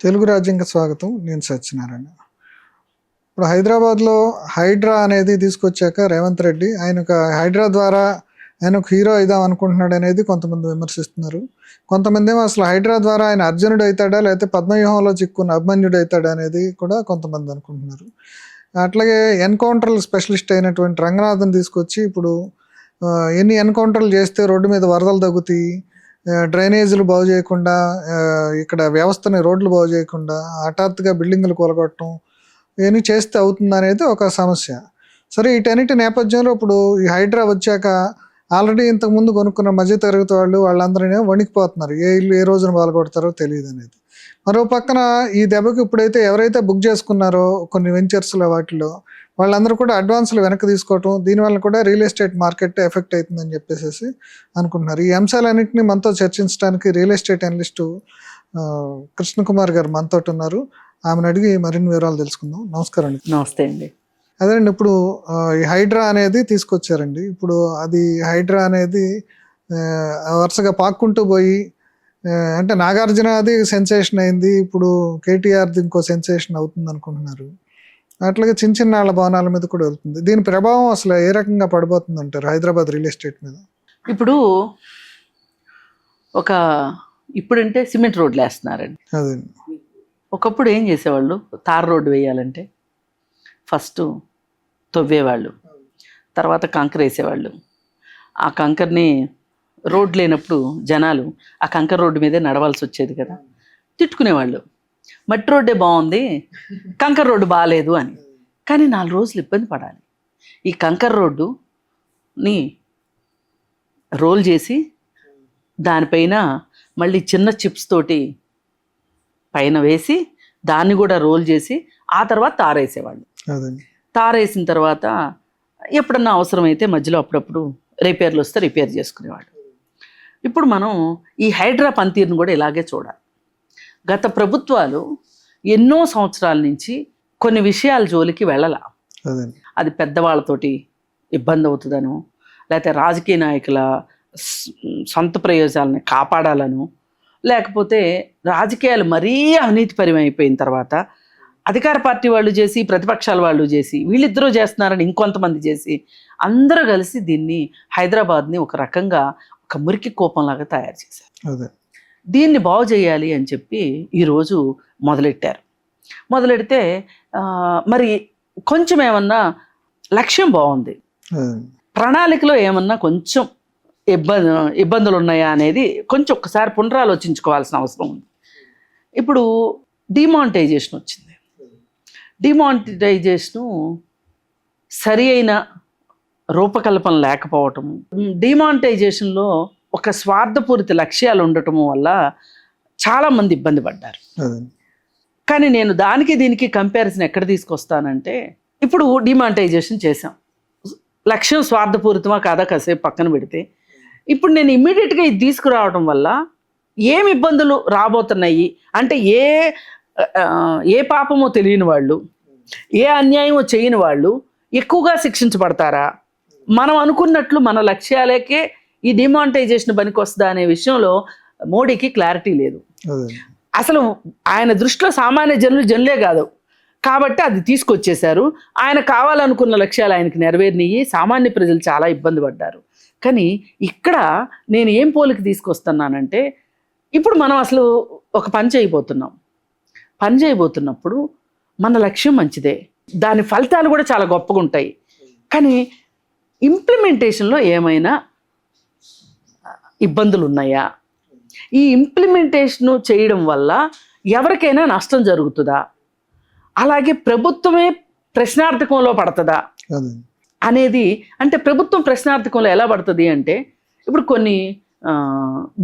తెలుగు రాజ్యంకి స్వాగతం. నేను సత్యనారాయణ. ఇప్పుడు హైదరాబాద్లో హైడ్రా అనేది తీసుకొచ్చాక రేవంత్ రెడ్డి ఆయనకు హైడ్రా ద్వారా ఆయన ఒక హీరో అయిదాం అనుకుంటున్నాడు అనేది కొంతమంది విమర్శిస్తున్నారు. కొంతమంది ఏమో అసలు హైడ్రా ద్వారా ఆయన అర్జునుడు అవుతాడా లేకపోతే పద్మవ్యూహంలో చిక్కున్న అభిమన్యుడు అవుతాడా అనేది కూడా కొంతమంది అనుకుంటున్నారు. అట్లాగే ఎన్కౌంటర్లు స్పెషలిస్ట్ అయినటువంటి రంగనాథన్ తీసుకొచ్చి ఇప్పుడు ఎన్ని ఎన్కౌంటర్లు చేస్తే రోడ్డు మీద వరదలు తగ్గుతాయి, డ్రైనేజీలు బాగు చేయకుండా, ఇక్కడ వ్యవస్థని రోడ్లు బాగు చేయకుండా హఠాత్తుగా బిల్డింగులు కూలగొట్టడం ఇవన్నీ చేస్తే అవుతుంది అనేది ఒక సమస్య. సరే, వీటన్నిటి నేపథ్యంలో ఇప్పుడు ఈ హైడ్రా వచ్చాక ఆల్రెడీ ఇంతకుముందు కొనుక్కున్న మధ్యతరగతి వాళ్ళందరూ వణికిపోతున్నారు. ఏ ఇల్లు ఏ రోజున పాల్గొడతారో తెలియదు అనేది. మరో పక్కన ఈ దెబ్బకి ఇప్పుడైతే ఎవరైతే బుక్ చేసుకున్నారో కొన్ని వెంచర్స్లో వాటిలో వాళ్ళందరూ కూడా అడ్వాన్స్లు వెనక్కి తీసుకోవటం, దీనివల్ల కూడా రియల్ ఎస్టేట్ మార్కెట్ ఎఫెక్ట్ అవుతుందని చెప్పేసి అనుకుంటున్నారు. ఈ అంశాలన్నింటినీ మనతో చర్చించడానికి రియల్ ఎస్టేట్ అనలిస్టు కృష్ణకుమార్ గారు మనతో ఉన్నారు. ఆమెను అడిగి మరిన్ని వివరాలు తెలుసుకుందాం. నమస్కారం అండి. నమస్తే అండి. అదేండి, ఇప్పుడు ఈ హైడ్రా అనేది తీసుకొచ్చారండి. ఇప్పుడు అది హైడ్రా అనేది వరుసగా పాక్కుంటూ పోయి అంటే నాగార్జున అది సెన్సేషన్ అయింది, ఇప్పుడు కేటీఆర్ది ఇంకో సెన్సేషన్ అవుతుంది అనుకుంటున్నారు. అట్లాగే చిన్న చిన్న వాళ్ళ భవనాల మీద కూడా వెళ్తుంది. దీని ప్రభావం అసలు ఏ రకంగా పడిపోతుంది అంటారు హైదరాబాద్ రియల్ ఎస్టేట్ మీద? ఇప్పుడు ఇప్పుడంటే సిమెంట్ రోడ్లు వేస్తున్నారండి. అదే, ఒకప్పుడు ఏం చేసేవాళ్ళు, తార్ రోడ్డు వేయాలంటే ఫస్ట్ తవ్వేవాళ్ళు, తర్వాత కంకర వేసేవాళ్ళు. ఆ కంకర్ని రోడ్ లేనప్పుడు జనాలు ఆ కంకర రోడ్డు మీదే నడవాల్సి వచ్చేది కదా, తిట్టుకునేవాళ్ళు. మట్టి రోడ్డే బాగుంది, కంకర రోడ్డు బాగాలేదు అని. కానీ 4 రోజులు ఇబ్బంది పడాలి. ఈ కంకర రోడ్డుని రోల్ చేసి దానిపైన మళ్ళీ చిన్న చిప్స్ తోటి పైన వేసి దాన్ని కూడా రోల్ చేసి ఆ తర్వాత తారేసేవాళ్ళు. తారేసిన తర్వాత ఎప్పుడన్నా అవసరమైతే మధ్యలో అప్పుడప్పుడు రిపేర్లు వస్తే రిపేర్ చేసుకునేవాళ్ళు. ఇప్పుడు మనం ఈ హైడ్రా పనితీరును కూడా ఇలాగే చూడాలి. గత ప్రభుత్వాలు ఎన్నో సంవత్సరాల నుంచి కొన్ని విషయాల జోలికి వెళ్ళాల. అది పెద్దవాళ్ళతోటి ఇబ్బంది అవుతుందనో, లేకపోతే రాజకీయ నాయకుల సొంత ప్రయోజనాలను కాపాడాలను, లేకపోతే రాజకీయాలు మరీ అవినీతిపరమైపోయిన తర్వాత అధికార పార్టీ వాళ్ళు చేసి ప్రతిపక్షాల వాళ్ళు చేసి వీళ్ళిద్దరూ చేస్తున్నారని ఇంకొంతమంది చేసి అందరూ కలిసి దీన్ని హైదరాబాద్ని ఒక రకంగా ఒక మురికి కోపంలాగా తయారు చేశారు. దీన్ని బాగు చేయాలి అని చెప్పి ఈరోజు మొదలెడితే మరి కొంచెం ఏమన్నా లక్ష్యం బాగుంది, ప్రణాళికలో ఏమన్నా కొంచెం ఇబ్బందులు ఉన్నాయా అనేది కొంచెం ఒక్కసారి పునరాలోచించుకోవాల్సిన అవసరం ఉంది. ఇప్పుడు డిమానిటైజేషన్ వచ్చింది. డిమానిటైజేషను సరి అయిన రూపకల్పన లేకపోవటం, డిమానిటైజేషన్లో ఒక స్వార్థపూరిత లక్ష్యాలు ఉండటము వల్ల చాలామంది ఇబ్బంది పడ్డారు. కానీ నేను దానికి దీనికి కంపారిజన్ ఎక్కడ తీసుకొస్తానంటే, ఇప్పుడు డిమానిటైజేషన్ చేసాం, లక్ష్యం స్వార్థపూరితమా కాదా కాసేపు పక్కన పెడితే, ఇప్పుడు నేను ఇమ్మీడియట్గా ఇది తీసుకురావడం వల్ల ఏమి ఇబ్బందులు రాబోతున్నాయి అంటే, ఏ పాపమో తెలియని వాళ్ళు, ఏ అన్యాయమో చేయని వాళ్ళు ఎక్కువగా శిక్షించబడతారా, మనం అనుకున్నట్లు మన లక్ష్యాలకే ఈ డిమానిటైజేషన్ పనికి వస్తుందా అనే విషయంలో మోడీకి క్లారిటీ లేదు. అసలు ఆయన దృష్టిలో సామాన్య జనులే కాదు కాబట్టి అది తీసుకొచ్చేశారు. ఆయన కావాలనుకున్న లక్ష్యాలు ఆయనకి నెరవేరినాయి, సామాన్య ప్రజలు చాలా ఇబ్బంది పడ్డారు. కానీ ఇక్కడ నేను ఏం పోలికి తీసుకొస్తున్నానంటే, ఇప్పుడు మనం అసలు ఒక పని చేయబోతున్నప్పుడు మన లక్ష్యం మంచిదే, దాని ఫలితాలు కూడా చాలా గొప్పగా ఉంటాయి. కానీ ఇంప్లిమెంటేషన్లో ఏమైనా ఇబ్బందులు ఉన్నాయా, ఈ ఇంప్లిమెంటేషన్ చేయడం వల్ల ఎవరికైనా నష్టం జరుగుతుందా, అలాగే ప్రభుత్వమే ప్రశ్నార్థకంలో పడుతుందా అనేది. అంటే ప్రభుత్వం ప్రశ్నార్థకంలో ఎలా పడుతుంది అంటే, ఇప్పుడు కొన్ని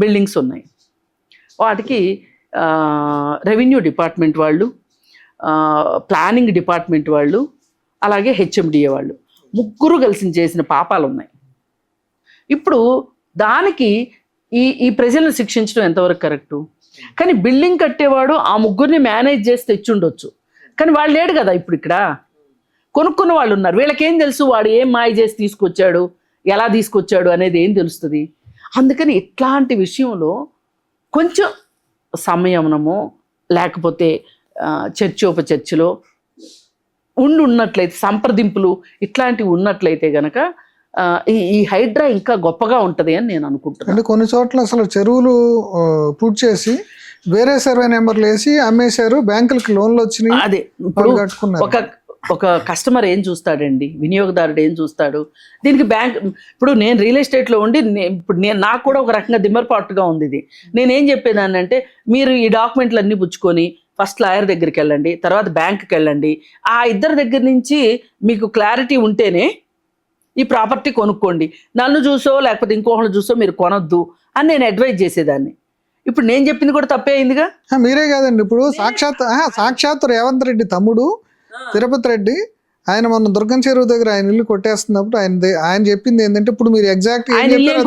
బిల్డింగ్స్ ఉన్నాయి, వాటికి రెవెన్యూ డిపార్ట్మెంట్ వాళ్ళు, ప్లానింగ్ డిపార్ట్మెంట్ వాళ్ళు, అలాగే హెచ్ఎండిఏ వాళ్ళు ముగ్గురు కలిసి చేసిన పాపాలు ఉన్నాయి. ఇప్పుడు దానికి ఈ ప్రజలను శిక్షించడం ఎంతవరకు కరెక్టు? కానీ బిల్డింగ్ కట్టేవాడు ఆ ముగ్గురిని మేనేజ్ చేసి తెచ్చుండొచ్చు, కానీ వాళ్ళు లేడు కదా. ఇప్పుడు ఇక్కడ కొనుక్కున్న వాళ్ళు ఉన్నారు, వీళ్ళకేం తెలుసు వాడు ఏం మాయ చేసి తీసుకొచ్చాడు, ఎలా తీసుకొచ్చాడు అనేది ఏం తెలుస్తుంది? అందుకని ఇట్లాంటి విషయంలో కొంచెం సంయమనము, లేకపోతే చర్చోపచర్చలో ఉన్నట్లయితే, సంప్రదింపులు ఇట్లాంటివి ఉన్నట్లయితే గనక ఈ హైడ్రా ఇంకా గొప్పగా ఉంటది అని నేను అనుకుంటున్నాను. అంటే కొన్ని చోట్ల అసలు చెరువులు పూర్తి చేసి వేరే సర్వే నెంబర్లు వేసి అమ్మేశారు, బ్యాంకులకి లోన్లు వచ్చినాయి, అదే ఇప్పుడు కట్టుకున్నారు. ఒక కస్టమర్ ఏం చూస్తాడండి, వినియోగదారుడు ఏం చూస్తాడు, దీనికి బ్యాంక్, ఇప్పుడు నేను రియల్ ఎస్టేట్లో ఉండి ఇప్పుడు నాకు కూడా ఒక రకంగా దిమ్మరపాటుగా ఉంది ఇది. నేనేం చెప్పేదాన్ని అంటే, మీరు ఈ డాక్యుమెంట్లు అన్నీ పుచ్చుకొని ఫస్ట్ లాయర్ దగ్గరికి వెళ్ళండి, తర్వాత బ్యాంక్కి వెళ్ళండి, ఆ ఇద్దరి దగ్గర నుంచి మీకు క్లారిటీ ఉంటేనే ఈ ప్రాపర్టీ కొనుక్కోండి, నన్ను చూసో లేకపోతే ఇంకొకళ్ళు చూసో మీరు కొనొద్దు అని నేను అడ్వైజ్ చేసేదాన్ని. ఇప్పుడు నేను చెప్పింది కూడా తప్పే అయిందిగా. మీరే కాదండి, ఇప్పుడు సాక్షాత్ రేవంత్ రెడ్డి తమ్ముడు తిరుపతి రెడ్డి, ఆయన మొన్న దుర్గం చెరువు దగ్గర ఆయన ఇల్లు కొట్టేస్తున్నప్పుడు ఆయన చెప్పింది ఏంటంటే, ఇప్పుడు మీరు ఎగ్జాక్ట్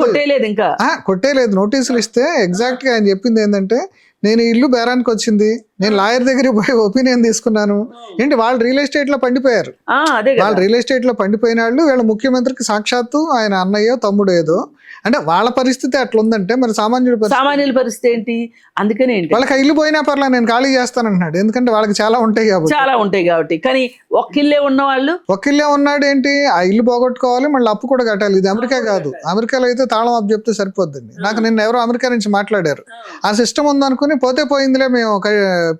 కొట్టేయలేదు, ఇంకా కొట్టేయలేదు, నోటీసులు ఇస్తే ఎగ్జాక్ట్ గా ఆయన చెప్పింది ఏంటంటే, నేను ఇల్లు బేరానికి వచ్చింది, నేను లాయర్ దగ్గరికి పోయి ఒపీనియన్ తీసుకున్నాను. ఏంటి వాళ్ళు రియల్ ఎస్టేట్ లో పండిపోయారు, వాళ్ళు రియల్ ఎస్టేట్ లో పండిపోయిన వాళ్ళు వీళ్ళ ముఖ్యమంత్రికి సాక్షాత్తు ఆయన అన్నయ్యో తమ్ముడు ఏదో. అంటే వాళ్ళ పరిస్థితి అట్లా ఉందంటే మరి సామాన్యుల పరిస్థితి ఏంటి? అందుకని వాళ్ళకి ఇల్లు పోయినా పర్లా నేను ఖాళీ చేస్తానంటున్నాడు, ఎందుకంటే వాళ్ళకి చాలా ఉంటాయి కాబట్టి. కానీ ఒక్కిల్లే ఉన్న వాళ్ళు, ఒక్కిల్లే ఉన్నాడు ఏంటి, ఆ ఇల్లు పోగొట్టుకోవాలి, మళ్ళీ అప్పు కూడా కట్టాలి. ఇది అమెరికా కాదు, అమెరికాలో అయితే తాళం అప్పు చెప్తే సరిపోద్దండి. నాకు నిన్న ఎవరో అమెరికా నుంచి మాట్లాడారు, ఆ సిస్టమ్ ఉందనుకుని పోతే పోయిందిలే, మేము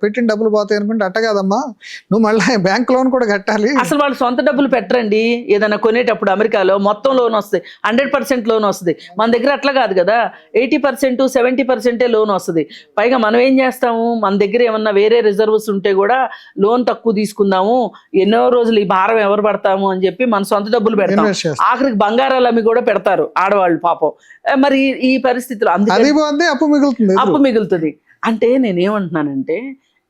పెట్టిన డబ్బులు పోతాయి అనుకుంటే, అట్ట కాదమ్మా, నువ్వు మళ్ళీ బ్యాంక్ లోన్ కూడా కట్టాలి. అసలు వాళ్ళు సొంత డబ్బులు పెట్టరండి, ఏదైనా కొనేటప్పుడు అమెరికాలో మొత్తం లోన్ వస్తుంది, 100% లోన్ వస్తుంది. మన దగ్గర అట్లా కాదు కదా, 80% 70% లోన్ వస్తుంది. పైగా మనం ఏం చేస్తాము, మన దగ్గర ఏమన్నా వేరే రిజర్వ్స్ ఉంటే కూడా లోన్ తక్కువ తీసుకుందాము, ఎన్నో రోజులు ఈ భారం ఎవరు పడతాము అని చెప్పి మన సొంత డబ్బులు పెడతాం, ఆఖరికి బంగారాలు అమ్మి కూడా పెడతారు ఆడవాళ్ళు పాపం. మరి ఈ పరిస్థితులు అందుకే అప్పు మిగులుతుంది. అంటే నేనేమంటున్నానంటే,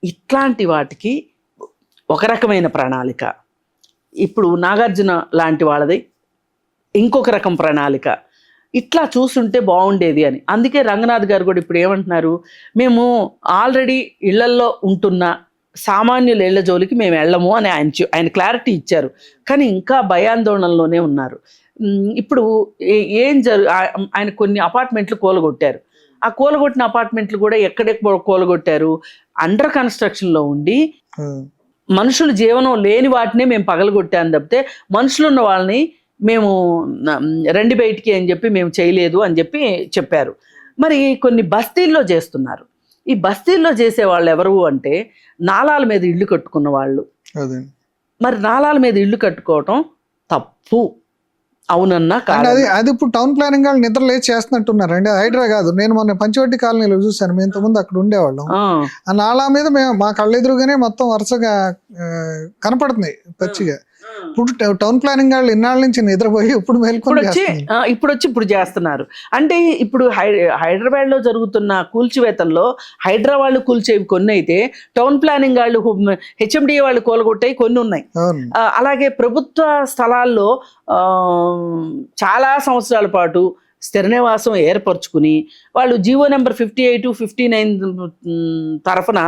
ఇట్లాంటి వాటికి ఒక రకమైన ప్రణాళిక, ఇప్పుడు నాగార్జున లాంటి వాళ్ళది ఇంకొక రకం ప్రణాళిక, ఇట్లా చూస్తుంటే బాగుండేది అని. అందుకే రంగనాథ్ గారు కూడా ఇప్పుడు ఏమంటున్నారు, మేము ఆల్రెడీ ఇళ్లల్లో ఉంటున్న సామాన్యుల ఇళ్ల జోలికి మేము వెళ్ళము అని ఆయన క్లారిటీ ఇచ్చారు. కానీ ఇంకా భయాందోళనలోనే ఉన్నారు. ఇప్పుడు ఆయన కొన్ని అపార్ట్మెంట్లు కూలగొట్టారు. ఆ కూలగొట్టిన అపార్ట్మెంట్లు కూడా ఎక్కడెక్కడ కూలగొట్టారు, అండర్ కన్స్ట్రక్షన్లో ఉండి మనుషులు జీవనం లేని వాటినే మేము పగలగొట్టాను తప్పితే మనుషులు ఉన్న వాళ్ళని మేము రండి బయటికి అని చెప్పి మేము చేయలేదు అని చెప్పారు. మరి కొన్ని బస్తీల్లో చేస్తున్నారు. ఈ బస్తీల్లో చేసే వాళ్ళు ఎవరు అంటే, నాలాల మీద ఇల్లు కట్టుకున్న వాళ్ళు. మరి నాలాల మీద ఇల్లు కట్టుకోవటం తప్పు, అవునన్నా కాదు. అది ఇప్పుడు టౌన్ ప్లానింగ్ వాళ్ళు నిద్ర లేచి చేస్తున్నట్టున్నారు అండి. హైడ్రా కాదు, నేను మొన్న పంచవడ్డీ కాలనీలో చూసాను, మేము ఇంతకుముందు అక్కడ ఉండేవాళ్ళం. ఆ నాలా మీద మా కళ్ళెదురుగానే మొత్తం వరుసగా కనపడుతున్నాయి పచ్చిగా. ఇప్పుడు టౌన్ ప్లానింగ్ వాళ్ళు ఇన్నాళ్ళ నుంచి నిద్రపోయి ఇప్పుడు ఇప్పుడు చేస్తున్నారు. అంటే ఇప్పుడు హైదరాబాద్ లో జరుగుతున్న కూల్చివేతల్లో హైడ్రా వాళ్ళు కూల్చేవి కొన్ని అయితే, టౌన్ ప్లానింగ్ వాళ్ళు HMDA వాళ్ళు కూలగొట్టాయి కొన్ని ఉన్నాయి. అలాగే ప్రభుత్వ స్థలాల్లో చాలా సంవత్సరాల పాటు స్థిర నివాసం ఏర్పరచుకుని వాళ్ళు జీవో నెంబర్ 58, 59 తరఫున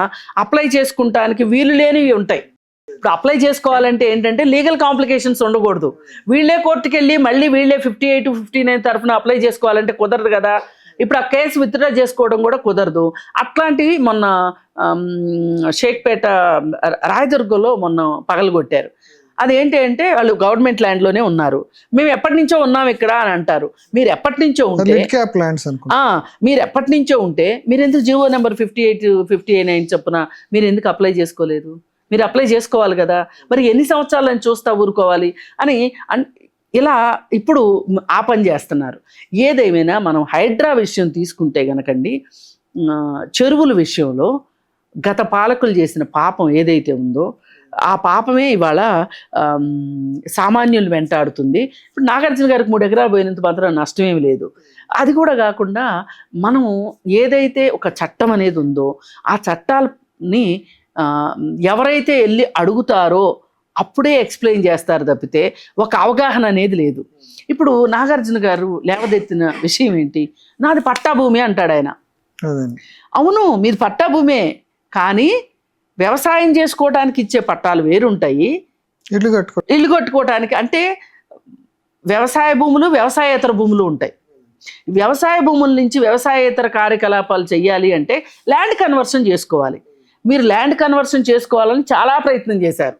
అప్లై చేసుకుంటానికి వీలు లేనివి ఉంటాయి. ఇప్పుడు అప్లై చేసుకోవాలంటే ఏంటంటే లీగల్ కాంప్లికేషన్స్ ఉండకూడదు. వీళ్ళే కోర్టుకి వెళ్ళి మళ్ళీ వీళ్ళే 58, 59 తరఫున అప్లై చేసుకోవాలంటే కుదరదు కదా. ఇప్పుడు ఆ కేసు విత్డ్రా చేసుకోవడం కూడా కుదరదు. అట్లాంటివి మొన్న షేక్పేట రాయదుర్గంలో మొన్న పగలగొట్టారు. అదేంటి అంటే, వాళ్ళు గవర్నమెంట్ ల్యాండ్లోనే ఉన్నారు, మేము ఎప్పటి నుంచో ఉన్నాం ఇక్కడ అని అంటారు. మీరు ఎప్పటి నుంచో ఉంటే మీరు ఎందుకు జీవో నెంబర్ 58, 59 చొప్పున మీరు ఎందుకు అప్లై చేసుకోలేదు? మీరు అప్లై చేసుకోవాలి కదా. మరి ఎన్ని సంవత్సరాలని చూస్తా ఊరుకోవాలి అని ఇలా ఇప్పుడు ఆ పని చేస్తున్నారు. ఏదేమైనా మనం హైడ్రా విషయం తీసుకుంటే గనకండి, చెరువుల విషయంలో గత పాలకులు చేసిన పాపం ఏదైతే ఉందో ఆ పాపమే ఇవాళ సామాన్యులు వెంటాడుతుంది. ఇప్పుడు నాగార్జున గారికి 3 ఎకరాలు పోయినంత మాత్రం నష్టమేమి లేదు. అది కూడా కాకుండా మనం ఏదైతే ఒక చట్టం అనేది ఉందో ఆ చట్టాలని ఎవరైతే వెళ్ళి అడుగుతారో అప్పుడే ఎక్స్ప్లెయిన్ చేస్తారు తప్పితే ఒక అవగాహన అనేది లేదు. ఇప్పుడు నాగార్జున గారు లేవదెత్తిన విషయం ఏంటి, నాది పట్టా భూమి అంటాడు ఆయన. అవును, మీది పట్టా భూమే, కానీ వ్యవసాయం చేసుకోవడానికి ఇచ్చే పట్టాలు వేరుంటాయి, ఇల్లు కట్టుకోవటానికి అంటే వ్యవసాయ భూములు, వ్యవసాయేతర భూములు ఉంటాయి. వ్యవసాయ భూముల నుంచి వ్యవసాయేతర కార్యకలాపాలు చేయాలి అంటే ల్యాండ్ కన్వర్షన్ చేసుకోవాలి. మీరు ల్యాండ్ కన్వర్షన్ చేసుకోవాలని చాలా ప్రయత్నం చేశారు.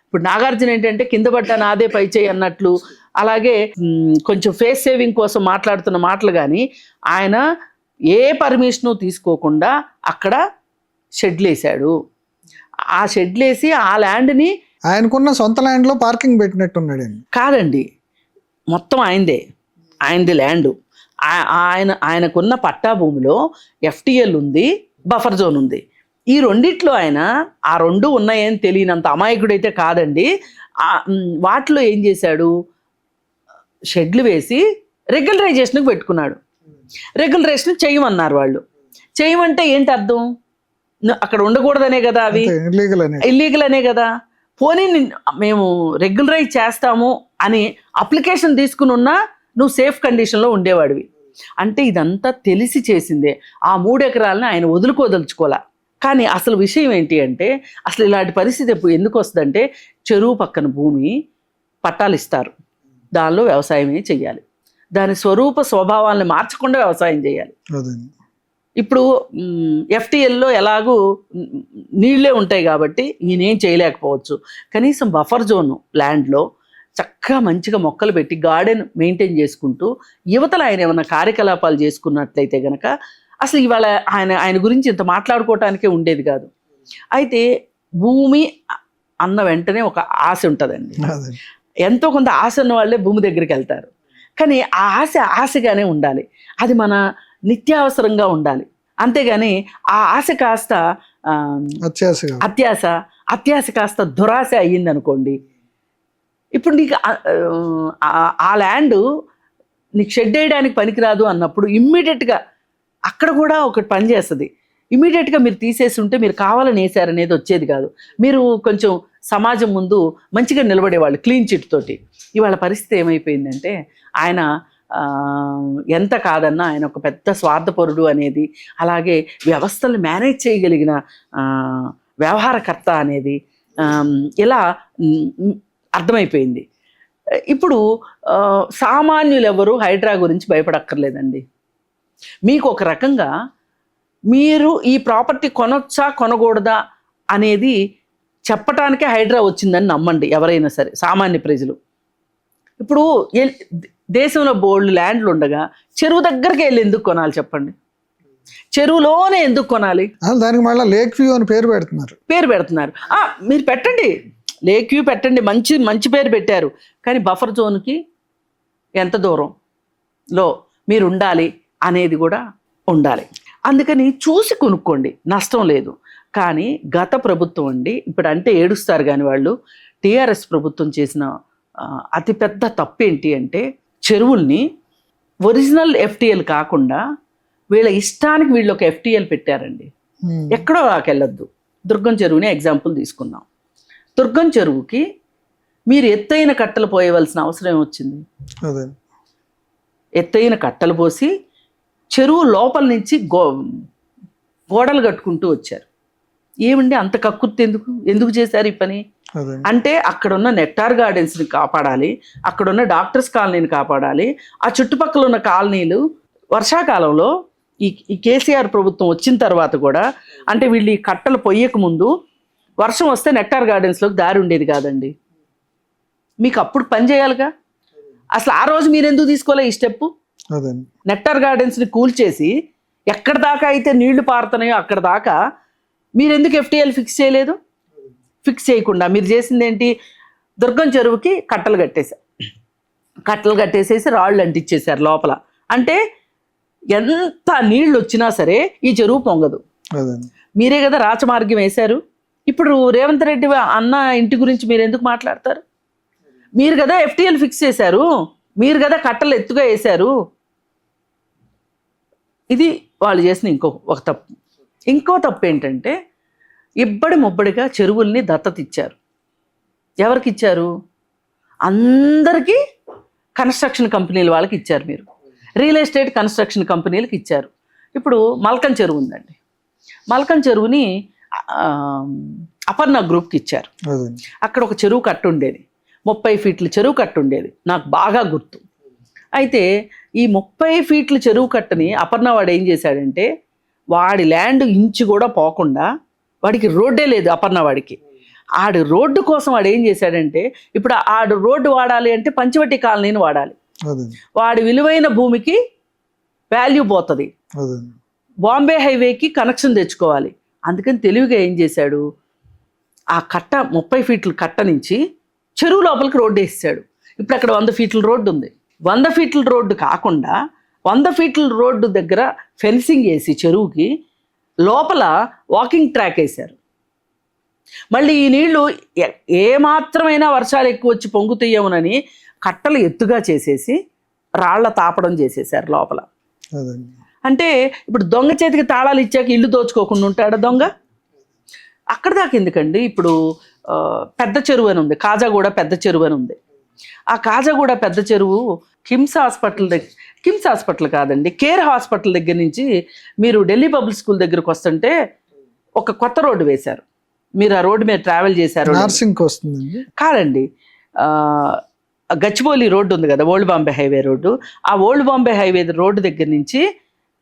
ఇప్పుడు నాగార్జున ఏంటంటే కింద పడ్డా నాదే పై చేయి అన్నట్లు, అలాగే కొంచెం ఫేస్ సేవింగ్ కోసం మాట్లాడుతున్న మాటలు, కానీ ఆయన ఏ పర్మిషను తీసుకోకుండా అక్కడ షెడ్లు వేసాడు. ఆ షెడ్లు వేసి ఆ ల్యాండ్ని ఆయనకున్న సొంత ల్యాండ్లో పార్కింగ్ పెట్టినట్టున్నాడండి. కాదండి, మొత్తం ఆయనది ల్యాండ్. ఆయనకున్న పట్టా భూమిలో ఎఫ్టిఎల్ ఉంది, బఫర్ జోన్ ఉంది. ఈ రెండిట్లో ఆయన ఆ రెండు ఉన్నాయని తెలియనంత అమాయకుడైతే కాదండి. వాటిలో ఏం చేశాడు, షెడ్లు వేసి రెగ్యులరైజేషన్కి పెట్టుకున్నాడు. రెగ్యులరేషన్ చేయమన్నారు వాళ్ళు. చేయమంటే ఏంటి అర్థం, అక్కడ ఉండకూడదనే కదా, అవి ఇల్లీగల్ అనే కదా. పోనీ మేము రెగ్యులరైజ్ చేస్తాము అని అప్లికేషన్ తీసుకుని ఉన్నా నువ్వు సేఫ్ కండిషన్లో ఉండేవాడివి. అంటే ఇదంతా తెలిసి చేసిందే. ఆ 3 ఎకరాలను ఆయన వదులుకోదలుచుకోలే. కానీ అసలు విషయం ఏంటి అంటే, అసలు ఇలాంటి పరిస్థితి ఎందుకు వస్తుందంటే, చెరువు పక్కన భూమి పట్టాలు ఇస్తారు, దానిలో వ్యవసాయమే చెయ్యాలి. దాని స్వరూప స్వభావాలను మార్చకుండా వ్యవసాయం చేయాలి. ఇప్పుడు ఎఫ్టిఎల్లో ఎలాగూ నీళ్ళే ఉంటాయి కాబట్టి ఈయనేం చేయలేకపోవచ్చు. కనీసం బఫర్ జోన్ ల్యాండ్లో చక్కగా మంచిగా మొక్కలు పెట్టి గార్డెన్ మెయింటైన్ చేసుకుంటూ యువతల ఆయన ఏమైనా కార్యకలాపాలు చేసుకున్నట్లయితే గనక అసలు ఇవాళ ఆయన గురించి ఇంత మాట్లాడుకోవటానికే ఉండేది కాదు. అయితే భూమి అన్న వెంటనే ఒక ఆశ ఉంటుందండి. ఎంతో కొంత ఆశ ఉన్న వాళ్ళే భూమి దగ్గరికి వెళ్తారు. కానీ ఆ ఆశగానే ఉండాలి, అది మన నిత్యావసరంగా ఉండాలి. అంతేగాని ఆ ఆశ కాస్త అత్యాశ కాస్త దురాశ అయ్యింది అనుకోండి. ఇప్పుడు నీకు ఆ ల్యాండ్ నీకు షెడ్ వేయడానికి పనికిరాదు అన్నప్పుడు ఇమ్మీడియట్గా అక్కడ కూడా ఒకటి పని చేస్తుంది. ఇమీడియట్గా మీరు తీసేసి ఉంటే మీరు కావాలని వేసారనేది వచ్చేది కాదు. మీరు కొంచెం సమాజం ముందు మంచిగా నిలబడేవాళ్ళు క్లీన్ చిట్ తోటి. ఇవాళ పరిస్థితి ఏమైపోయిందంటే, ఆయన ఎంత కాదన్నా ఆయన ఒక పెద్ద స్వార్థపరుడు అనేది, అలాగే వ్యవస్థలు మేనేజ్ చేయగలిగిన వ్యవహారకర్త అనేది ఇలా అర్థమైపోయింది. ఇప్పుడు సామాన్యులు ఎవరు హైడ్రా గురించి భయపడక్కర్లేదండి. మీకు ఒక రకంగా మీరు ఈ ప్రాపర్టీ కొనొచ్చా కొనకూడదా అనేది చెప్పటానికే హైడ్రా వచ్చిందని నమ్మండి ఎవరైనా సరే, సామాన్య ప్రజలు. ఇప్పుడు దేశంలో బోల్డ్ ల్యాండ్లు ఉండగా చెరువు దగ్గరికి వెళ్ళి ఎందుకు కొనాలి చెప్పండి? చెరువులోనే ఎందుకు కొనాలి? దానికి మళ్ళీ లేక్ వ్యూ అని పేరు పెడుతున్నారు. మీరు పెట్టండి, లేక్ వ్యూ పెట్టండి, మంచి పేరు పెట్టారు. కానీ బఫర్ జోన్కి ఎంత దూరంలో మీరు ఉండాలి అనేది కూడా ఉండాలి. అందుకని చూసి కొనుక్కోండి, నష్టం లేదు. కానీ గత ప్రభుత్వం అండి, ఇప్పుడు అంటే ఏడుస్తారు కానీ వాళ్ళు, టీఆర్ఎస్ ప్రభుత్వం చేసిన అతిపెద్ద తప్పు ఏంటి అంటే, చెరువుల్ని ఒరిజినల్ ఎఫ్టిఎల్ కాకుండా వీళ్ళ ఇష్టానికి వీళ్ళు ఒక ఎఫ్టిఎల్ పెట్టారండి. ఎక్కడో వెళ్ళొద్దు. దుర్గం చెరువుని ఎగ్జాంపుల్ తీసుకుందాం. దుర్గం చెరువుకి మీరు ఎత్తైన కట్టలు పోయవలసిన అవసరం వచ్చింది. ఎత్తైన కట్టలు పోసి చెరువు లోపల నుంచి గోడలు కట్టుకుంటూ వచ్చారు. ఏమండి అంత కక్కుర్తి ఎందుకు చేశారు ఈ పని? అంటే అక్కడున్న నెక్టార్ గార్డెన్స్ని కాపాడాలి, అక్కడున్న డాక్టర్స్ కాలనీని కాపాడాలి, ఆ చుట్టుపక్కల ఉన్న కాలనీలు. వర్షాకాలంలో ఈ కేసీఆర్ ప్రభుత్వం వచ్చిన తర్వాత కూడా, అంటే వీళ్ళు ఈ కట్టలు పొయ్యక ముందు వర్షం వస్తే నెక్టార్ గార్డెన్స్లోకి దారి ఉండేది కాదండి. మీకు అప్పుడు పని చేయాలిగా. అసలు ఆ రోజు మీరు ఎందుకు తీసుకోలే ఈ స్టెప్? నెక్టార్ గార్డెన్స్ని కూల్చేసి ఎక్కడ దాకా అయితే నీళ్లు పారుతున్నాయో అక్కడ దాకా మీరు ఎందుకు ఎఫ్టిఎల్ ఫిక్స్ చేయలేదు? ఫిక్స్ చేయకుండా మీరు చేసింది ఏంటి? దుర్గం చెరువుకి కట్టలు కట్టేసేసి రాళ్ళు అంటించేశారు లోపల. అంటే ఎంత నీళ్ళు వచ్చినా సరే ఈ చెరువు పొంగదు. మీరే కదా రాచమార్గం వేశారు. ఇప్పుడు రేవంత్ రెడ్డి అన్న ఇంటి గురించి మీరు ఎందుకు మాట్లాడతారు? మీరు కదా ఎఫ్టిఎల్ ఫిక్స్ చేశారు, మీరు కదా కట్టలు ఎత్తుగా వేశారు. ఇది వాళ్ళు చేసిన ఒక తప్పు. ఇంకో తప్పు ఏంటంటే, ఇబ్బడి ముబ్బడిగా చెరువుల్ని దత్తత ఇచ్చారు. ఎవరికి ఇచ్చారు? అందరికీ కన్స్ట్రక్షన్ కంపెనీల వాళ్ళకి ఇచ్చారు. మీరు రియల్ ఎస్టేట్ కన్స్ట్రక్షన్ కంపెనీలకు ఇచ్చారు. ఇప్పుడు మల్కన్ చెరువు ఉందండి, మల్కన్ చెరువుని అపర్ణ గ్రూప్కి ఇచ్చారు. అక్కడ ఒక చెరువు కట్టు ఉండేది, 30 ఫీట్ల చెరువు కట్టు ఉండేది, నాకు బాగా గుర్తు. అయితే ఈ 30 ఫీట్ల చెరువు కట్టని అపర్ణ వాడు ఏం చేశాడంటే, వాడి ల్యాండ్ ఇంచు కూడా పోకుండా వాడికి రోడ్డే లేదు అపర్ణ వాడికి. ఆడు రోడ్డు కోసం వాడు ఏం చేశాడంటే, ఇప్పుడు ఆడు రోడ్డు వాడాలి అంటే పంచవటి కాలనీని వాడాలి. అదే వాడి విలువైన భూమికి వాల్యూ పోతుంది, అదే బాంబే హైవేకి కనెక్షన్ తెచ్చుకోవాలి. అందుకని తెలివిగా ఏం చేశాడు, ఆ కట్ట 30 ఫీట్ల కట్ట నుంచి చెరువు లోపలికి రోడ్డు వేసాడు. ఇప్పుడు అక్కడ 100 ఫీట్ల రోడ్డు ఉంది. 100 ఫీట్ల రోడ్డు కాకుండా 100 ఫీట్ల రోడ్డు దగ్గర ఫెన్సింగ్ వేసి చెరువుకి లోపల వాకింగ్ ట్రాక్ వేశారు. మళ్ళీ ఈ నీళ్లు ఏమాత్రమైనా వర్షాలు ఎక్కువ వచ్చి పొంగుతాయేమోనని కట్టలు ఎత్తుగా చేసేసి రాళ్ల తాపడం చేసేసారు లోపల. అదే అంటే ఇప్పుడు దొంగ చేతికి తాళాలు ఇచ్చాక ఇల్లు దోచుకోకుండా ఉంటాడా దొంగ? అక్కడ దాకా ఎందుకండి, ఇప్పుడు పెద్ద చెరువు అని ఉంది, కాజాగూడ పెద్ద చెరువు అని ఉంది. ఆ కాజాగూడ పెద్ద చెరువు కిమ్స్ హాస్పిటల్ కాదండి, కేర్ హాస్పిటల్ దగ్గర నుంచి మీరు ఢిల్లీ పబ్లిక్ స్కూల్ దగ్గరకు వస్తుంటే ఒక కొత్త రోడ్డు వేశారు. మీరు ఆ రోడ్డు మీద ట్రావెల్ చేశారు. నర్సింగ్ వస్తుందండి కాదండి, గచ్చిబౌలి రోడ్డు ఉంది కదా, ఓల్డ్ బాంబే హైవే రోడ్డు. ఆ ఓల్డ్ బాంబే హైవే రోడ్డు దగ్గర నుంచి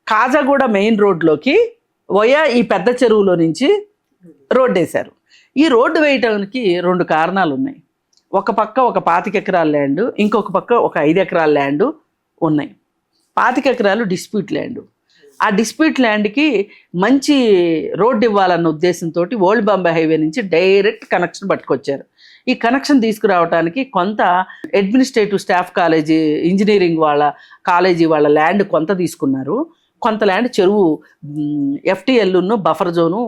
కాజాగూడ మెయిన్ రోడ్లోకి వయా ఈ పెద్ద చెరువులో నుంచి రోడ్డు వేశారు. ఈ రోడ్డు వేయటానికి 2 కారణాలు ఉన్నాయి. ఒక పక్క ఒక 25 ఎకరాల ల్యాండ్, ఇంకొక పక్క ఒక 5 ఎకరాల ల్యాండ్ ఉన్నాయి. 25 ఎకరాలు డిస్ప్యూట్ ల్యాండ్. ఆ డిస్ప్యూట్ ల్యాండ్కి మంచి రోడ్డు ఇవ్వాలన్న ఉద్దేశంతో ఓల్డ్ బాంబే హైవే నుంచి డైరెక్ట్ కనెక్షన్ పట్టుకొచ్చారు. ఈ కనెక్షన్ తీసుకురావడానికి కొంత అడ్మినిస్ట్రేటివ్ స్టాఫ్ కాలేజీ, ఇంజనీరింగ్ వాళ్ళ కాలేజీ వాళ్ళ ల్యాండ్ కొంత తీసుకున్నారు. కొంత ల్యాండ్ చెరువు FTL బఫర్ జోను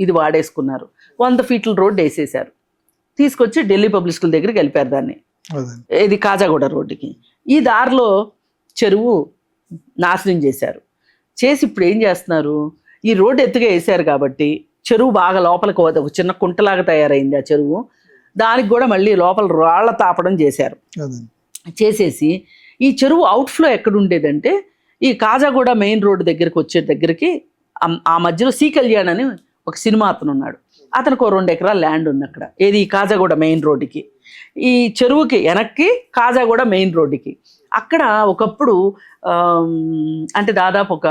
ఇది వాడేసుకున్నారు. 100 ఫీట్ల రోడ్డు వేసేసారు. తీసుకొచ్చి ఢిల్లీ పబ్లిక్ స్కూల్ దగ్గరికి వెళ్ళిపోయారు దాన్ని, ఇది కాజాగూడ రోడ్డుకి. ఈ దారిలో చెరువు నాశనం చేశారు. చేసి ఇప్పుడు ఏం చేస్తున్నారు, ఈ రోడ్డు ఎత్తుగా వేసారు కాబట్టి చెరువు బాగా లోపలికి ఒక చిన్న కుంటలాగా తయారైంది ఆ చెరువు. దానికి కూడా మళ్ళీ లోపల రాళ్ల తాపడం చేశారు. చేసేసి ఈ చెరువు అవుట్ఫ్లో ఎక్కడ ఉండేదంటే ఈ కాజాగూడ మెయిన్ రోడ్డు దగ్గరికి వచ్చే దగ్గరికి ఆ మధ్యలో సి కళ్యాణ్ అని ఒక సినిమా అతను ఉన్నాడు. అతనికి 2 ఎకరాల ల్యాండ్ ఉంది అక్కడ, ఏది కాజాగూడ మెయిన్ రోడ్డుకి, ఈ చెరువుకి వెనక్కి కాజాగూడ మెయిన్ రోడ్డుకి. అక్కడ ఒకప్పుడు అంటే దాదాపు ఒక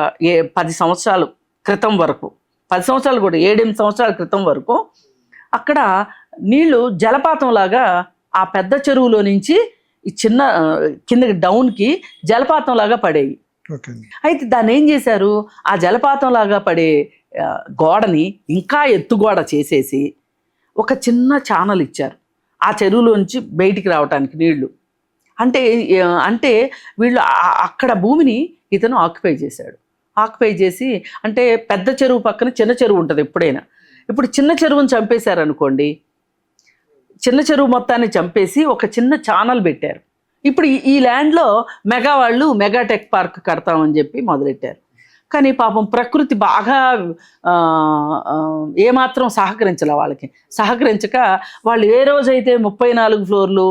10 సంవత్సరాల క్రితం వరకు, 10 సంవత్సరాలు కూడా 7-8 సంవత్సరాల క్రితం వరకు అక్కడ నీళ్లు జలపాతం లాగా ఆ పెద్ద చెరువులో నుంచి ఈ చిన్న కిందకి డౌన్కి జలపాతం లాగా పడేవి. అయితే దాన్ని ఏం చేశారు, ఆ జలపాతం లాగా పడే గోడని ఇంకా ఎత్తు గోడ చేసేసి ఒక చిన్న ఛానల్ ఇచ్చారు ఆ చెరువులోంచి బయటికి రావడానికి నీళ్లు. అంటే వీళ్ళు అక్కడ భూమిని ఇతను ఆక్యుపై చేశాడు. ఆక్యుపై చేసి, అంటే పెద్ద చెరువు పక్కన చిన్న చెరువు ఉంటుంది ఎప్పుడైనా. ఇప్పుడు చిన్న చెరువుని చంపేశారనుకోండి, చిన్న చెరువు మొత్తాన్ని చంపేసి ఒక చిన్న ఛానల్ పెట్టారు. ఇప్పుడు ఈ ల్యాండ్లో వాళ్ళు మెగా టెక్ పార్క్ కడతామని చెప్పి మొదలెట్టారు. కానీ పాపం ప్రకృతి బాగా ఏమాత్రం సహకరించక వాళ్ళు ఏ రోజైతే 34 ఫ్లోర్లు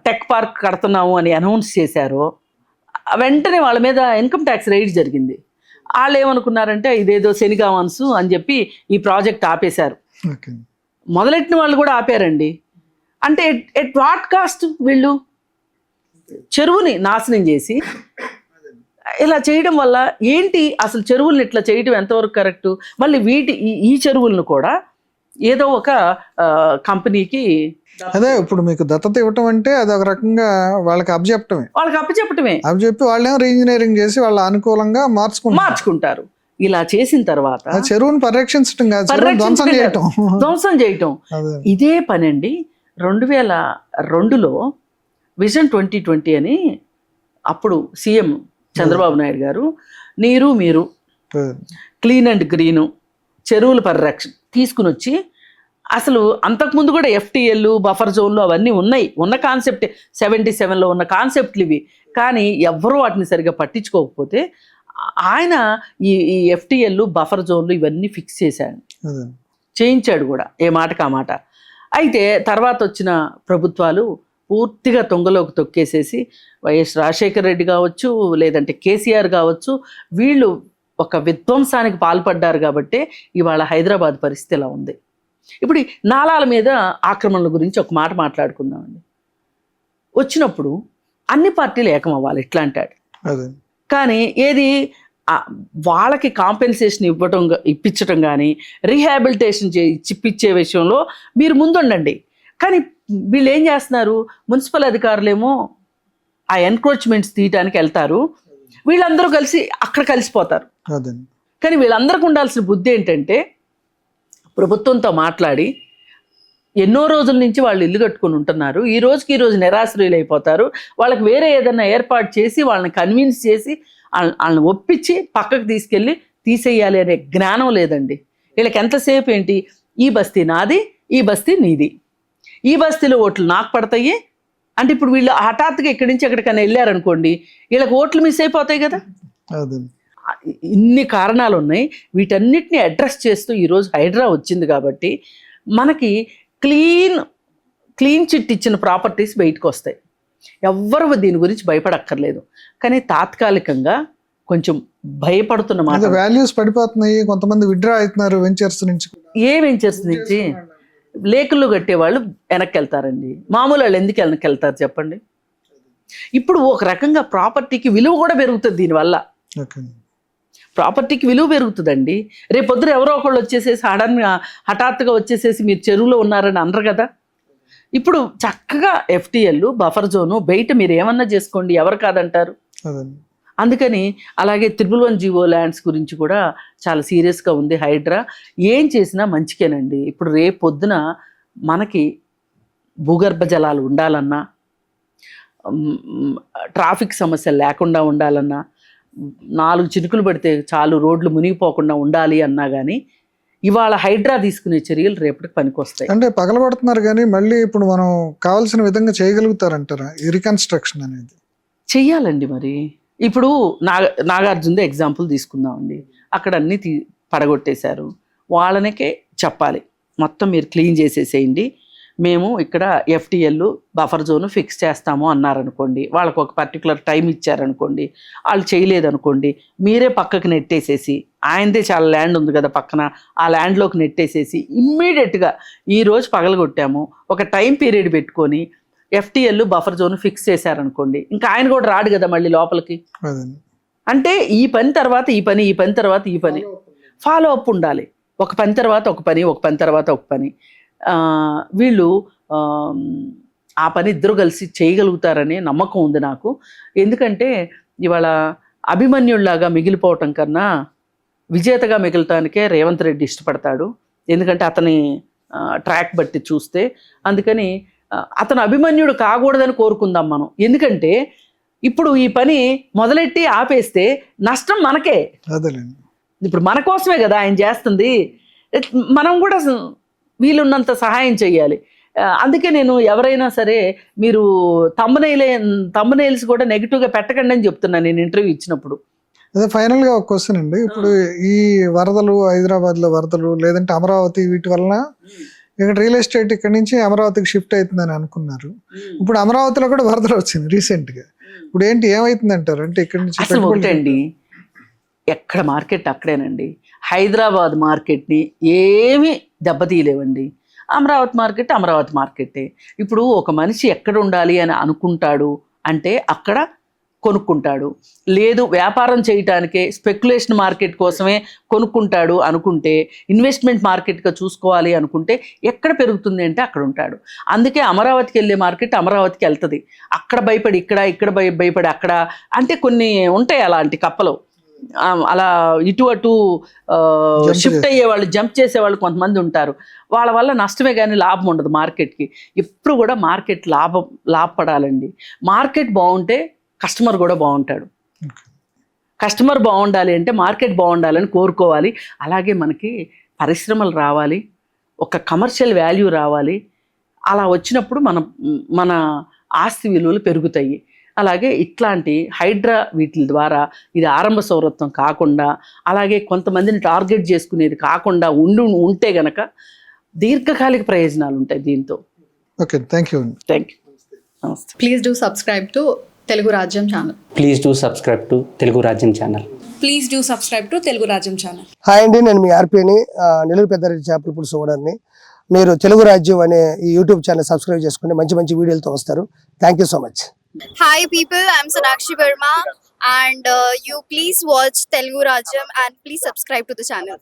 టెక్ పార్క్ కడుతున్నాము అని అనౌన్స్ చేశారో వెంటనే వాళ్ళ మీద ఇన్కమ్ ట్యాక్స్ రైడ్ జరిగింది. వాళ్ళు ఏమనుకున్నారంటే ఇదేదో శనిగామన్స్ అని చెప్పి ఈ ప్రాజెక్ట్ ఆపేశారు. మొదలెట్టిన వాళ్ళు కూడా ఆపారండి. అంటే ఎట్ వాట్ కాస్ట్ వీళ్ళు చెరువుని నాశనం చేసి ఇలా చేయడం వల్ల ఏంటి, అసలు చెరువులను ఇట్లా చేయడం ఎంతవరకు కరెక్టు? మళ్ళీ ఈ చెరువులను కూడా ఏదో ఒక కంపెనీకి, అదే ఇప్పుడు మీకు దత్తత ఇవ్వటం అంటే అది ఒక రకంగా వాళ్ళకి అప్పచెప్పటమే, అప్పచెప్పి వాళ్ళేమో రీఇంజనీరింగ్ చేసి వాళ్ళ అనుకూలంగా మార్చుకుంటారు. ఇలా చేసిన తర్వాత చెరువును పరిరక్షించడం కాదు, ధ్వంసం చేయటం. ఇదే పని అండి 2002లో విజన్ 2020 అని అప్పుడు సీఎం చంద్రబాబు నాయుడు గారు నీరు మీరు క్లీన్ అండ్ గ్రీను చెరువుల పరిరక్షణ తీసుకుని వచ్చి, అసలు అంతకుముందు కూడా FTL బఫర్ జోన్లు అవన్నీ ఉన్న కాన్సెప్ట్ 77లో ఉన్న కాన్సెప్ట్లు ఇవి. కానీ ఎవ్వరూ వాటిని సరిగా పట్టించుకోకపోతే ఆయన ఈ FTL బఫర్ జోన్లు ఇవన్నీ ఫిక్స్ చేయించాడు కూడా, ఏ మాటకు ఆ మాట. అయితే తర్వాత వచ్చిన ప్రభుత్వాలు పూర్తిగా తొంగలోకి తొక్కేసేసి వైఎస్ రాజశేఖర రెడ్డి కావచ్చు, లేదంటే కేసీఆర్ కావచ్చు, వీళ్ళు ఒక విధ్వంసానికి పాల్పడ్డారు కాబట్టి ఇవాళ హైదరాబాద్ పరిస్థితి ఇలా ఉంది. ఇప్పుడు నాలాల మీద ఆక్రమణల గురించి ఒక మాట మాట్లాడుకుందామండి. వచ్చినప్పుడు అన్ని పార్టీలు ఏకమవ్వాలి ఇట్లా అంటాడు. కానీ ఏది వాళ్ళకి కాంపెన్సేషన్ ఇప్పించడం కానీ రీహాబిలిటేషన్ ఇప్పించే విషయంలో మీరు ముందుండండి. కానీ వీళ్ళు ఏం చేస్తున్నారు, మున్సిపల్ అధికారులేమో ఆ ఎన్క్రోచ్మెంట్స్ తీయటానికి వెళ్తారు, వీళ్ళందరూ కలిసి అక్కడ కలిసిపోతారు. కానీ వీళ్ళందరికీ ఉండాల్సిన బుద్ధి ఏంటంటే ప్రభుత్వంతో మాట్లాడి, ఎన్నో రోజుల నుంచి వాళ్ళు ఇల్లు కట్టుకుని ఉంటున్నారు, ఈ రోజు నిరాశ్రయులు అయిపోతారు, వాళ్ళకి వేరే ఏదైనా ఏర్పాటు చేసి వాళ్ళని కన్విన్స్ చేసి వాళ్ళని ఒప్పించి పక్కకు తీసుకెళ్ళి తీసేయాలి అనే జ్ఞానం లేదండి వీళ్ళకి. ఎంతసేపు ఏంటి, ఈ బస్తీ నాది, ఈ బస్తీ నీది, ఈ బస్తీలో ఓట్లు నాకు పడతాయి అంటే, ఇప్పుడు వీళ్ళు హఠాత్తుగా ఇక్కడి నుంచి ఎక్కడికైనా వెళ్ళారనుకోండి, వీళ్ళకి ఓట్లు మిస్ అయిపోతాయి కదా. ఇన్ని కారణాలు ఉన్నాయి. వీటన్నిటిని అడ్రస్ చేస్తూ ఈరోజు హైడ్రా వచ్చింది కాబట్టి మనకి క్లీన్ చిట్ ఇచ్చిన ప్రాపర్టీస్ బయటకు వస్తాయి. ఎవ్వరు దీని గురించి భయపడక్కర్లేదు. కానీ తాత్కాలికంగా కొంచెం భయపడుతున్న మాట, వాల్యూస్ పడిపోతున్నాయి, కొంతమంది విత్డ్రా అవుతున్నారు వెంచర్స్ నుంచి. ఏ వెంచర్స్ నుంచి? లేకులు కట్టేవాళ్ళు వెనక్కి వెళ్తారండి, మామూలు వాళ్ళు ఎందుకు వెనక్కి వెళ్తారు చెప్పండి. ఇప్పుడు ఒక రకంగా ప్రాపర్టీకి విలువ కూడా పెరుగుతుంది దీనివల్ల. ప్రాపర్టీకి విలువ పెరుగుతుందండి. రేపొద్దున ఎవరో ఒకళ్ళు వచ్చేసేసి హఠాత్తుగా వచ్చేసేసి మీరు చెరువులో ఉన్నారని అనరు కదా. ఇప్పుడు చక్కగా FTL, బఫర్ జోను, బయట మీరు ఏమన్నా చేసుకోండి, ఎవరు కాదంటారు. అందుకని అలాగే 111 జీవో ల్యాండ్స్ గురించి కూడా చాలా సీరియస్గా ఉంది హైడ్రా. ఏం చేసినా మంచికేనండి. ఇప్పుడు రేపు పొద్దున మనకి భూగర్భ జలాలు ఉండాలన్నా, ట్రాఫిక్ సమస్యలు లేకుండా ఉండాలన్నా, 4 చినుకులు పడితే చాలు రోడ్లు మునిగిపోకుండా ఉండాలి అన్నా కానీ ఇవాళ హైడ్రా తీసుకునే చర్యలు రేపటికి పనికొస్తాయి. అంటే పగలగొడుతున్నారు కానీ మళ్ళీ ఇప్పుడు మనం కావాల్సిన విధంగా చేయగలుగుతారంటారా ఈ రికన్స్ట్రక్షన్ అనేది? చెయ్యాలండి. మరి ఇప్పుడు నాగార్జునది ఎగ్జాంపుల్ తీసుకుందామండి. అక్కడ అన్నీ పడగొట్టేశారు. వాళ్ళనికే చెప్పాలి, మొత్తం మీరు క్లీన్ చేసేసేయండి, మేము ఇక్కడ FTL బఫర్ జోన్ ఫిక్స్ చేస్తాము అన్నారనుకోండి, వాళ్ళకు ఒక పర్టికులర్ టైం ఇచ్చారనుకోండి, వాళ్ళు చేయలేదనుకోండి, మీరే పక్కకు నెట్టేసేసి, ఆయనదే చాలా ల్యాండ్ ఉంది కదా పక్కన, ఆ ల్యాండ్లోకి నెట్టేసేసి ఇమ్మీడియట్గా ఈరోజు పగలగొట్టాము ఒక టైం పీరియడ్ పెట్టుకొని FTL బఫర్ జోన్ ఫిక్స్ చేశారనుకోండి, ఇంకా ఆయన కూడా రాడు కదా మళ్ళీ లోపలికి. అంటే ఈ పని తర్వాత ఈ పని, ఈ పని తర్వాత ఈ పని, ఫాలో అప్ ఉండాలి. ఒక పని తర్వాత ఒక పని, ఒక పని తర్వాత ఒక పని. వీళ్ళు ఆ పని ఇద్దరు కలిసి చేయగలుగుతారనే నమ్మకం ఉంది నాకు. ఎందుకంటే ఇవాళ అభిమన్యుల్లాగా మిగిలిపోవటం కన్నా విజేతగా మిగలటానికే రేవంత్ రెడ్డి ఇష్టపడతాడు. ఎందుకంటే అతని ట్రాక్ బట్టి చూస్తే. అందుకని అతను అభిమన్యుడు కాకూడదని కోరుకుందాం మనం. ఎందుకంటే ఇప్పుడు ఈ పని మొదలెట్టి ఆపేస్తే నష్టం మనకే. ఇప్పుడు మన కోసమే కదా ఆయన చేస్తుంది. మనం కూడా వీలున్నంత సహాయం చేయాలి. అందుకే నేను ఎవరైనా సరే మీరు తమ్మునైల్స్ కూడా నెగిటివ్గా పెట్టకండి అని చెప్తున్నాను నేను ఇంటర్వ్యూ ఇచ్చినప్పుడు. అదే ఫైనల్గా ఒక క్వశ్చన్ అండి. ఇప్పుడు ఈ వరదలు, హైదరాబాద్లో వరదలు లేదంటే అమరావతి, వీటి వలన ఇక్కడ రియల్ ఎస్టేట్ ఇక్కడ నుంచి అమరావతికి షిఫ్ట్ అవుతుందని అనుకున్నారు. ఇప్పుడు అమరావతిలో కూడా వరదలు వచ్చింది రీసెంట్గా. ఇప్పుడు ఏంటి ఏమైతుంది అంటారు? అంటే ఇక్కడ నుంచి అసలు ఒకటండి, ఎక్కడ మార్కెట్ అక్కడేనండి. హైదరాబాద్ మార్కెట్ని ఏమీ దెబ్బతీయలేవండి. అమరావతి మార్కెట్టే. ఇప్పుడు ఒక మనిషి ఎక్కడ ఉండాలి అని అనుకుంటాడు అంటే అక్కడ కొనుక్కుంటాడు. లేదు వ్యాపారం చేయటానికే స్పెక్యులేషన్ మార్కెట్ కోసమే కొనుక్కుంటాడు అనుకుంటే, ఇన్వెస్ట్మెంట్ మార్కెట్గా చూసుకోవాలి అనుకుంటే ఎక్కడ పెరుగుతుంది అంటే అక్కడ ఉంటాడు. అందుకే అమరావతికి వెళ్ళే మార్కెట్ అమరావతికి వెళ్తుంది. అక్కడ భయపడి ఇక్కడ భయపడి అక్కడ, అంటే కొన్ని ఉంటాయి అలాంటి కప్పలు. అలా ఇటు అటు షిఫ్ట్ అయ్యేవాళ్ళు, జంప్ చేసేవాళ్ళు కొంతమంది ఉంటారు. వాళ్ళ వల్ల నష్టమే కానీ లాభం ఉండదు మార్కెట్కి. ఎప్పుడు కూడా మార్కెట్ లాభపడాలండి. మార్కెట్ బాగుంటే కస్టమర్ కూడా బాగుంటాడు. కస్టమర్ బాగుండాలి అంటే మార్కెట్ బాగుండాలని కోరుకోవాలి. అలాగే మనకి పరిశ్రమలు రావాలి, ఒక కమర్షియల్ వాల్యూ రావాలి. అలా వచ్చినప్పుడు మన ఆస్తి విలువలు పెరుగుతాయి. అలాగే ఇట్లాంటి హైడ్రా వీటి ద్వారా ఇది ఆరంభ సౌరత్వం కాకుండా, అలాగే కొంతమందిని టార్గెట్ చేసుకునేది కాకుండా ఉంటే గనక దీర్ఘకాలిక ప్రయోజనాలు ఉంటాయి దీంతో. Okay, thank you. నమస్తే. Please do subscribe to Telugu Rajyam channel. Please do subscribe to Telugu Rajyam channel. Please do subscribe to Telugu Rajyam channel. Hi అండి, నేను మీ ఆర్పీని, నెల్లూరు పెద్దారెడ్డి చేపల పులుసు ఓనర్ని. మీరు తెలుగు రాజ్యం అనే ఈ యూట్యూబ్ ఛానల్ సబ్స్క్రైబ్ చేసుకుని మంచి మంచి వీడియోలతో వస్తారు. Thank you so much. Hi people, I'm Sonakshi Verma. and you please watch Telugu Rajam and please subscribe to the channel.